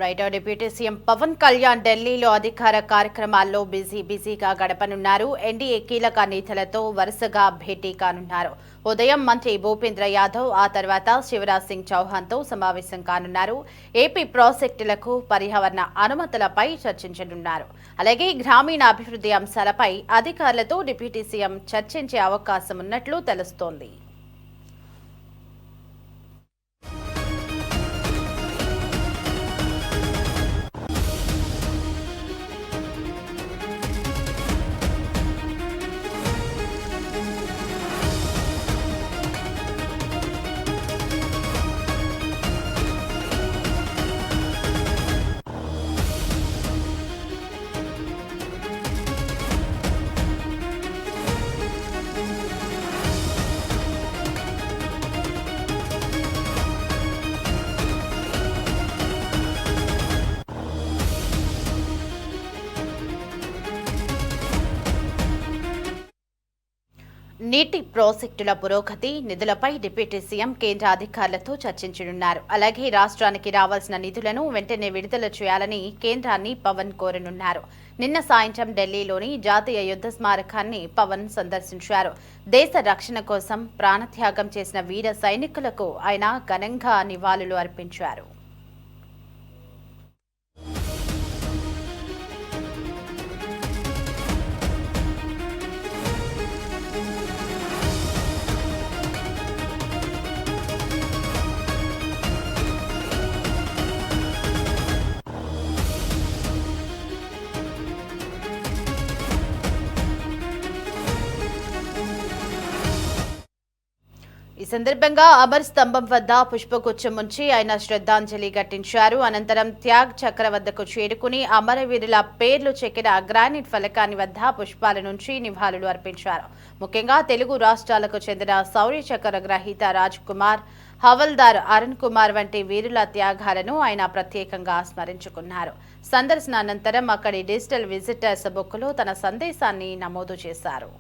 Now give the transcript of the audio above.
Right. Deputy CM Pawan Kalyan ఢిల్లీలో అధికార కార్యక్రమాల్లో బిజీగా గడపనున్నారు. ఎన్డీఏ కీలక నేతలతో వరుసగా భేటీ కానున్నారు. ఉదయం మంత్రి భూపేంద్ర యాదవ్, ఆ తర్వాత శివరాజ్ సింగ్ చౌహాన్తో సమావేశం కానున్నారు. ఏపీ ప్రాజెక్టులకు పర్యావరణ అనుమతులపై చర్చించనున్నారు. అలాగే గ్రామీణ అభివృద్ధి అంశాలపై అధికారులతో డిప్యూటీ సీఎం చర్చించే అవకాశం ఉన్నట్లు తెలుస్తోంది. నీటి ప్రాజెక్టుల పురోగతి, నిధులపై డిప్యూటీ సీఎం కేంద్ర అధికారులతో చర్చించనున్నారు. అలాగే రాష్ట్రానికి రావాల్సిన నిధులను వెంటనే విడుదల చేయాలని కేంద్రాన్ని పవన్ కోరనున్నారు. నిన్న సాయంత్రం ఢిల్లీలోని జాతీయ యుద్ధ స్మారకాన్ని పవన్ సందర్శించారు. దేశ రక్షణ కోసం ప్రాణత్యాగం చేసిన వీర సైనికులకు ఆయన ఘనంగా నివాళులు అర్పించారు. ఈ సందర్భంగా అమర్ స్తంభం వద్ద పుష్పగుచ్చం ఉంచి ఆయన శ్రద్ధాంజలి ఘటించారు. అనంతరం త్యాగ్ చక్ర వద్దకు చేరుకుని అమరవీరుల పేర్లు చెక్కిన గ్రానైట్ ఫలకాన్ని వద్ద పుష్పాల నుంచి నివాళులు అర్పించారు. ముఖ్యంగా తెలుగు రాష్ట్రాలకు చెందిన శౌర్య చక్ర గ్రహీత రాజ్ కుమార్, హవల్దార్ అరుణ్ కుమార్ వంటి వీరుల త్యాగాలను ఆయన ప్రత్యేకంగా స్మరించుకున్నారు. సందర్శన అనంతరం అక్కడి డిజిటల్ విజిటర్స్ బుక్లో తన సందేశాన్ని నమోదు చేశారు.